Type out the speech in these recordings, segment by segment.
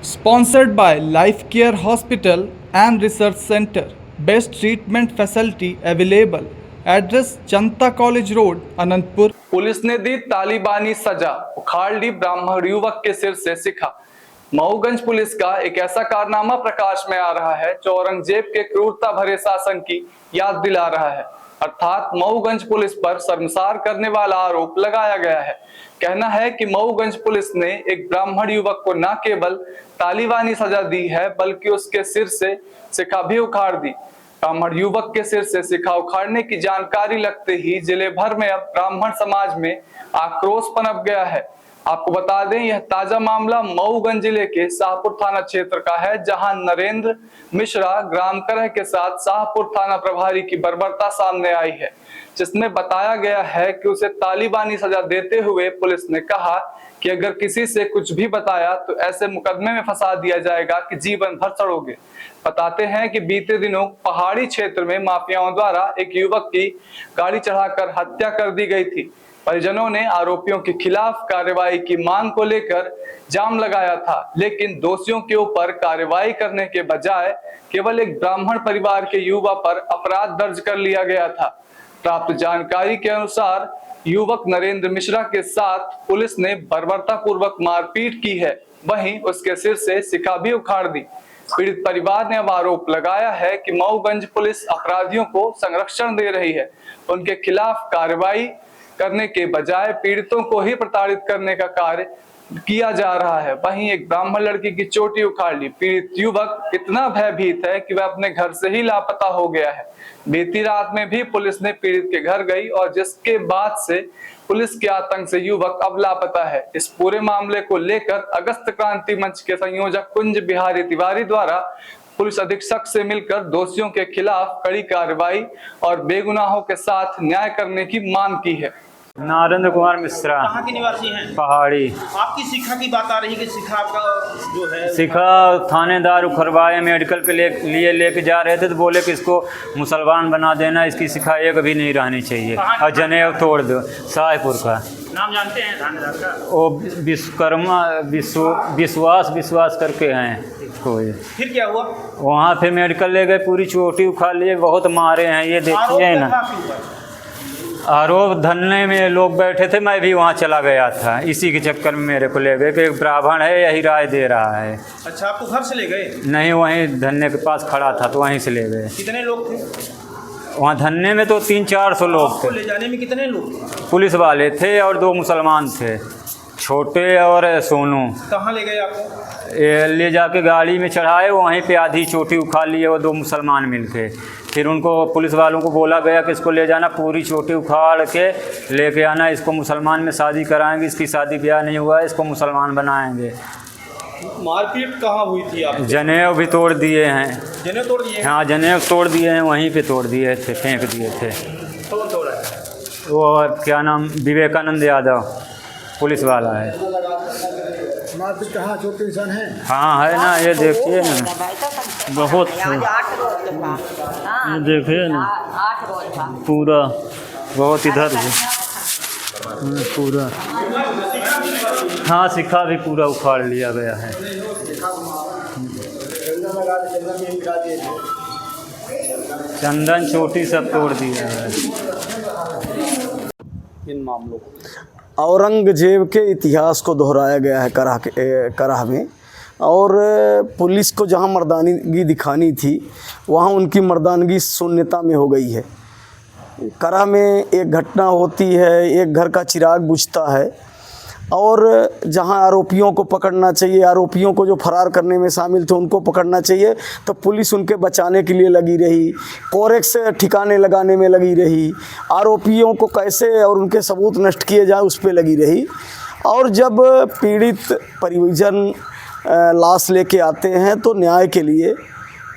Sponsored by Life Care Hospital and Research Center. Best treatment facility available. Address Janata college road, Anantapur. Police ने दी तालिबानी सजा, उखाड़ ली ब्राह्मण युवक के सिर से सिखा। मऊगंज पुलिस का एक ऐसा कारनामा प्रकाश में आ रहा है जो औरंगजेब के क्रूरता भरे शासन की याद दिला रहा है। अर्थात मऊगंज पुलिस पर शर्मसार करने वाला आरोप लगाया गया है। कहना है कि मऊगंज पुलिस ने एक ब्राह्मण युवक को न केवल तालिबानी सजा दी है बल्कि उसके सिर से शिखा भी उखाड़ दी। ब्राह्मण युवक के सिर से शिखा उखाड़ने की जानकारी लगते ही जिले भर में अब ब्राह्मण समाज में आक्रोश पनप गया है। आपको बता दें, यह ताजा मामला मऊगंज जिले के शाहपुर थाना क्षेत्र का है, जहां नरेंद्र मिश्रा ग्राम करह के साथ शाहपुर थाना प्रभारी की बर्बरता सामने आई है, जिसमें बताया गया है कि उसे तालिबानी सजा देते हुए पुलिस ने कहा कि अगर किसी से कुछ भी बताया तो ऐसे मुकदमे में फंसा दिया जाएगा कि जीवन भर सड़ोगे। बताते हैं कि बीते दिनों पहाड़ी क्षेत्र में माफियाओं द्वारा एक युवक की गाड़ी चढ़ाकर हत्या कर दी गई थी। परिजनों ने आरोपियों के खिलाफ कार्रवाई की मांग को लेकर जाम लगाया था, लेकिन दोषियों के ऊपर कार्रवाई करने के बजाय केवल एक ब्राह्मण परिवार के युवा पर अपराध दर्ज कर लिया गया था। प्राप्त जानकारी के अनुसार युवक नरेंद्र मिश्रा के साथ पुलिस ने बर्बरता पूर्वक मारपीट की है, वहीं उसके सिर से शिखा भी उखाड़ दी। पीड़ित परिवार ने अब आरोप लगाया है कि मऊगंज पुलिस अपराधियों को संरक्षण दे रही है, उनके खिलाफ कार्रवाई करने के बजाय पीड़ितों को ही प्रताड़ित करने का कार्य किया जा रहा है। वहीं एक ब्राह्मण लड़की की चोटी उखाड़ ली। पीड़ित युवक इतना भयभीत है कि वह अपने घर से ही लापता हो गया है। बीती रात में भी पुलिस ने पीड़ित के घर गई और जिसके बाद से पुलिस के आतंक से युवक अब लापता है। इस पूरे मामले को लेकर अगस्त क्रांति मंच के संयोजक कुंज बिहारी तिवारी द्वारा पुलिस अधीक्षक से मिलकर दोषियों के खिलाफ कड़ी कार्रवाई और बेगुनाहों के साथ न्याय करने की मांग की है। नरेंद्र कुमार मिश्रा। कहाँ के निवासी हैं? पहाड़ी। आपकी शिखा की बात आ रही है कि शिखा आपका जो है शिखा थानेदार उखरवाए मेडिकल के लिए लेके जा रहे थे तो बोले कि इसको मुसलमान बना देना, इसकी शिखा एक भी नहीं रहनी चाहिए और जनेऊ तोड़ दो। शाहपुर का नाम जानते हैं थानेदार का? वो विश्वकर्मा विश्वास करके हैं कोई। फिर क्या हुआ? वहाँ फिर मेडिकल ले गए, पूरी चोटी उखाड़ लिए, बहुत मारे हैं। ये देखिए ना, आरोप धरने में लोग बैठे थे, मैं भी वहाँ चला गया था। इसी के चक्कर में मेरे को ले गए कि एक ब्राह्मण है यही राय दे रहा है। अच्छा, आपको घर से ले गए? नहीं, वहीं धरने के पास खड़ा था तो वहीं से ले गए। कितने लोग थे वहाँ धरने में? तो 300-400 लोग थे। ले जाने में कितने लोग थे? पुलिस वाले थे और 2 मुसलमान थे, छोटे और सोनू। कहाँ ले गए आपको? ले जाके गाड़ी में चढ़ाए, वहीं पे आधी चोटी उखाड़ लिए वो 2 मुसलमान मिलके। फिर उनको पुलिस वालों को बोला गया कि इसको ले जाना, पूरी चोटी उखाड़ के लेके आना, इसको मुसलमान में शादी कराएंगे, इसकी शादी ब्याह नहीं हुआ है, इसको मुसलमान बनाएंगे। मारपीट कहाँ हुई थी आप? जनेऊ भी तोड़ दिए हैं। जनेऊ तोड़ दिए? हाँ, जनेऊ तोड़ दिए हैं, वहीं पे तोड़ दिए थे, फेंक दिए थे। कौन तोड़ा है? वो क्या नाम, विवेकानंद यादव पुलिस वाला है। मारपीट कहाँ, छोटे इंसान है? हाँ है ना, ये देखिए ना, बहुत ये देखिए ना, पूरा बहुत इधर पूरा। हाँ, शिखा भी पूरा उखाड़ लिया गया है। चंदन चोटी सब तोड़ दिया है। इन मामलों औरंगजेब के इतिहास को दोहराया गया है करह में, और पुलिस को जहां मर्दानगी दिखानी थी वहां उनकी मर्दानगी शून्यता में हो गई है। करह में एक घटना होती है, एक घर का चिराग बुझता है, और जहां आरोपियों को पकड़ना चाहिए, आरोपियों को जो फरार करने में शामिल थे उनको पकड़ना चाहिए, तो पुलिस उनके बचाने के लिए लगी रही, कोरेक्स ठिकाने लगाने में लगी रही, आरोपियों को कैसे और उनके सबूत नष्ट किए जाए उस पर लगी रही। और जब पीड़ित परिजन लाश लेके आते हैं तो न्याय के लिए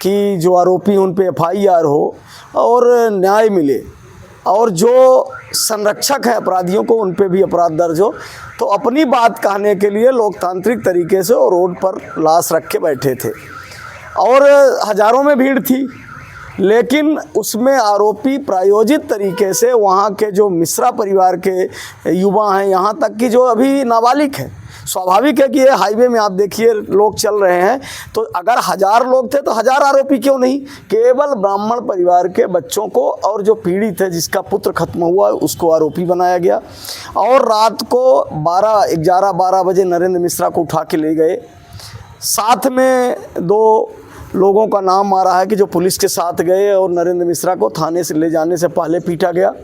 कि जो आरोपी उन पे FIR हो और न्याय मिले, और जो संरक्षक है अपराधियों को उन पे भी अपराध दर्ज हो, तो अपनी बात कहने के लिए लोकतांत्रिक तरीके से वो रोड पर लाश रख के बैठे थे और हज़ारों में भीड़ थी। लेकिन उसमें आरोपी प्रायोजित तरीके से वहाँ के जो मिश्रा परिवार के युवा हैं, यहाँ तक कि जो अभी नाबालिग हैं, स्वाभाविक है कि ये हाईवे में आप देखिए लोग चल रहे हैं, तो अगर 1000 लोग थे तो 1000 आरोपी क्यों नहीं? केवल ब्राह्मण परिवार के बच्चों को और जो पीड़ित है जिसका पुत्र खत्म हुआ उसको आरोपी बनाया गया। और रात को 11-12 बजे नरेंद्र मिश्रा को उठा के ले गए। साथ में 2 लोगों का नाम आ रहा है कि जो पुलिस के साथ गए और नरेंद्र मिश्रा को थाने से ले जाने से पहले पीटा गया।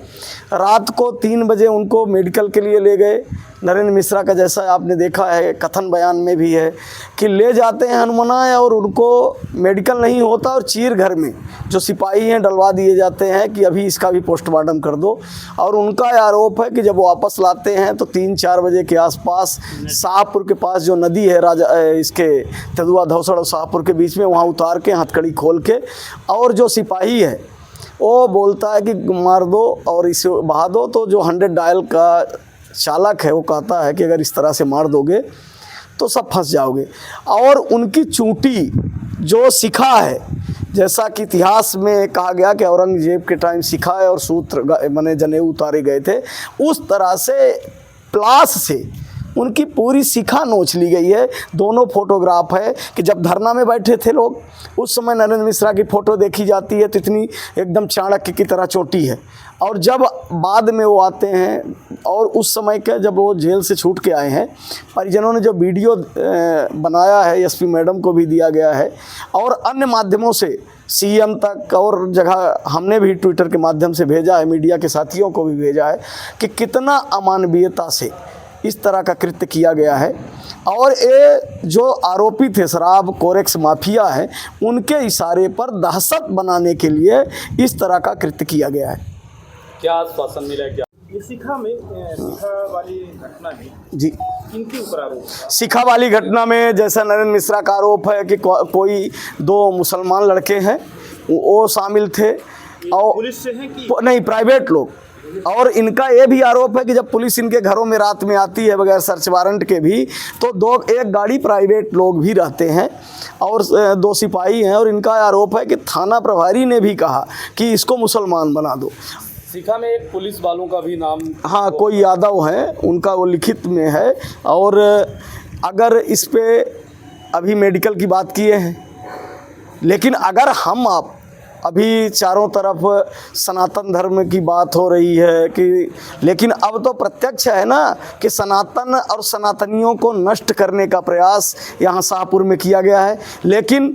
रात को 3 बजे उनको मेडिकल के लिए ले गए। नरेंद्र मिश्रा का जैसा आपने देखा है कथन बयान में भी है कि ले जाते हैं हनुमाना और उनको मेडिकल नहीं होता और चीर घर में जो सिपाही हैं डलवा दिए जाते हैं कि अभी इसका भी पोस्टमार्टम कर दो। और उनका आरोप है कि जब वापस लाते हैं तो 3-4 बजे के आसपास शाहपुर के पास जो नदी है इसके तेंदुआ धौसड़ और शाहपुर के बीच में, वहाँ उतार के हथकड़ी खोल के, और जो सिपाही है वो बोलता है कि मार दो और इसे बहा दो। तो जो 100 डायल का चालक है वो कहता है कि अगर इस तरह से मार दोगे तो सब फंस जाओगे। और उनकी चूंटी जो सिखा है, जैसा कि इतिहास में कहा गया कि औरंगजेब के टाइम सिखा है और सूत्र माने जनेऊ उतारे गए थे, उस तरह से प्लास से उनकी पूरी शिखा नोच ली गई है। दोनों फोटोग्राफ है कि जब धरना में बैठे थे लोग, उस समय नरेंद्र मिश्रा की फ़ोटो देखी जाती है तो इतनी एकदम चाणक्य की तरह चोटी है। और जब बाद में वो आते हैं और उस समय के जब वो जेल से छूट के आए हैं, परिजनों ने जो वीडियो बनाया है एसपी मैडम को भी दिया गया है और अन्य माध्यमों से सीएम तक और जगह हमने भी ट्विटर के माध्यम से भेजा है, मीडिया के साथियों को भी भेजा है कि कितना अमानवीयता से इस तरह का कृत्य किया गया है। और ये जो आरोपी थे शराब कोरेक्स माफिया है, उनके इशारे पर दहशत बनाने के लिए इस तरह का कृत्य किया गया है। क्या आश्वासन मिला? क्या ये शिखा वाली घटना में जी किनके ऊपर आरोप? शिखा वाली घटना में जैसा नरेंद्र मिश्रा का आरोप है कि कोई 2 मुसलमान लड़के हैं वो शामिल थे और पुलिस से हैं कि नहीं, प्राइवेट लोग। और इनका ये भी आरोप है कि जब पुलिस इनके घरों में रात में आती है बगैर सर्च वारंट के भी, तो एक गाड़ी प्राइवेट लोग भी रहते हैं और 2 सिपाही हैं। और इनका आरोप है कि थाना प्रभारी ने भी कहा कि इसको मुसलमान बना दो। शिखा में एक पुलिस वालों का भी नाम, हाँ, कोई यादव है, उनका वो लिखित में है। और अगर इस पे अभी मेडिकल की बात किए हैं, लेकिन अगर हम आप अभी चारों तरफ सनातन धर्म की बात हो रही है कि, लेकिन अब तो प्रत्यक्ष है ना कि सनातन और सनातनियों को नष्ट करने का प्रयास यहाँ शाहपुर में किया गया है। लेकिन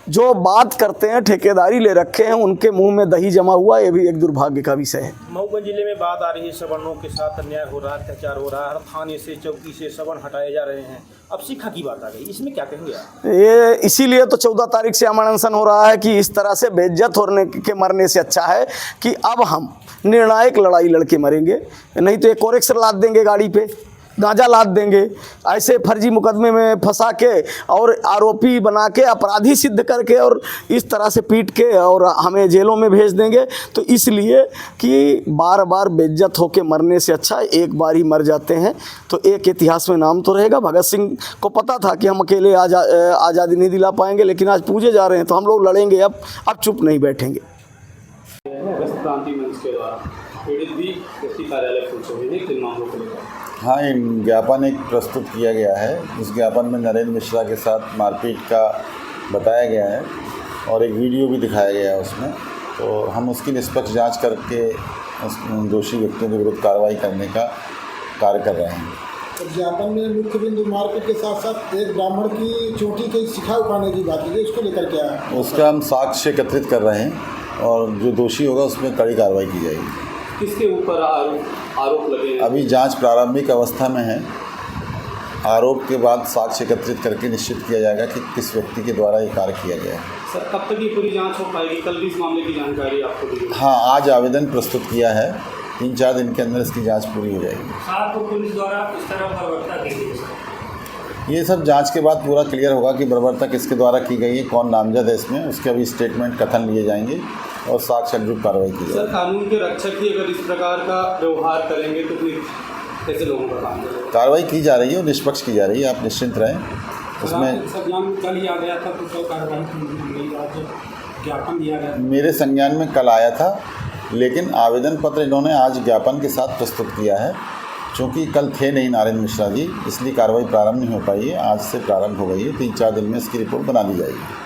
जो बात करते हैं ठेकेदारी ले रखे हैं, उनके मुंह में दही जमा हुआ, ये भी एक दुर्भाग्य का विषय है। मऊगंज जिले में बात आ रही है सवर्णों के साथ अन्याय हो रहा है, अत्याचार हो रहा है, हर थाने से चौकी से सवर्ण हटाए जा रहे हैं। अब शिखा की बात आ गई, इसमें क्या कहेंगे आप? ये इसीलिए तो 14 तारीख से अमन अनशन हो रहा है कि इस तरह से बेइज्जत होने के मरने से अच्छा है कि अब हम निर्णायक लड़ाई लड़के मरेंगे। नहीं तो एक कोरेक्स लाद देंगे गाड़ी पे, गांजा लाद देंगे, ऐसे फर्जी मुकदमे में फंसा के और आरोपी बना के अपराधी सिद्ध करके और इस तरह से पीट के और हमें जेलों में भेज देंगे। तो इसलिए कि बार बार बेइज्जत होके मरने से अच्छा एक बार ही मर जाते हैं तो एक इतिहास में नाम तो रहेगा। भगत सिंह को पता था कि हम अकेले आज़ादी नहीं दिला पाएंगे, लेकिन आज पूजे जा रहे हैं तो हम लोग लड़ेंगे, अब चुप नहीं बैठेंगे। क्रांति मंच के द्वारा पीड़ित भी कार्यालय पहुंचे हुए हैं, किन मामलों को लेकर? हाँ, ज्ञापन एक प्रस्तुत किया गया है। इस ज्ञापन में नरेंद्र मिश्रा के साथ मारपीट का बताया गया है और एक वीडियो भी दिखाया गया है उसमें। तो हम उसकी निष्पक्ष जांच करके उस दोषी व्यक्तियों के विरुद्ध कार्रवाई करने का कार्य कर रहे हैं। तो ज्ञापन में मुख्य बिंदु मारपीट के साथ साथ एक ब्राह्मण की चोटी के शिखा उठाने की बात की, उसको लेकर क्या है? उसका हम साक्ष्य एकत्रित कर रहे हैं और जो दोषी होगा उसमें कड़ी कार्रवाई की जाएगी। किसके ऊपर आरोप लगे? अभी जांच प्रारंभिक अवस्था में है। आरोप के बाद साक्ष्य एकत्रित करके निश्चित किया जाएगा कि किस व्यक्ति के द्वारा ये कार्य किया गया है। सर, कब तक ये पूरी जांच हो पाएगी? कल भी इस मामले की जानकारी आपको दी? हाँ, आज आवेदन प्रस्तुत किया है, 3-4 दिन के अंदर इसकी जांच पूरी हो जाएगी। आपको पुलिस द्वारा किस तरह बर्बरता की गई? ये सब जांच के बाद पूरा क्लियर होगा कि बर्बरता किसके द्वारा की गई है, कौन नामजद है इसमें, उसके अभी स्टेटमेंट कथन लिए जाएंगे और साक्ष्य अनुरूप कार्रवाई की जाएगी। सर, कानून के रक्षक ही अगर इस प्रकार का व्यवहार करेंगे तो फिर कैसे लोगों का काम करेंगे? कार्रवाई की जा रही है और निष्पक्ष की जा रही है, आप निश्चिंत रहें। उसमें संज्ञान कल ही आ गया था तो कार्रवाई ज्ञापन दिया गया? मेरे संज्ञान में कल आया था, लेकिन आवेदन पत्र इन्होंने आज ज्ञापन के साथ प्रस्तुत किया है। चूँकि कल थे नहीं नरेंद्र मिश्रा जी, इसलिए कार्रवाई प्रारंभ नहीं हो पाई है। आज से प्रारंभ हो गई है, 3-4 दिन में इसकी रिपोर्ट बना दी जाएगी।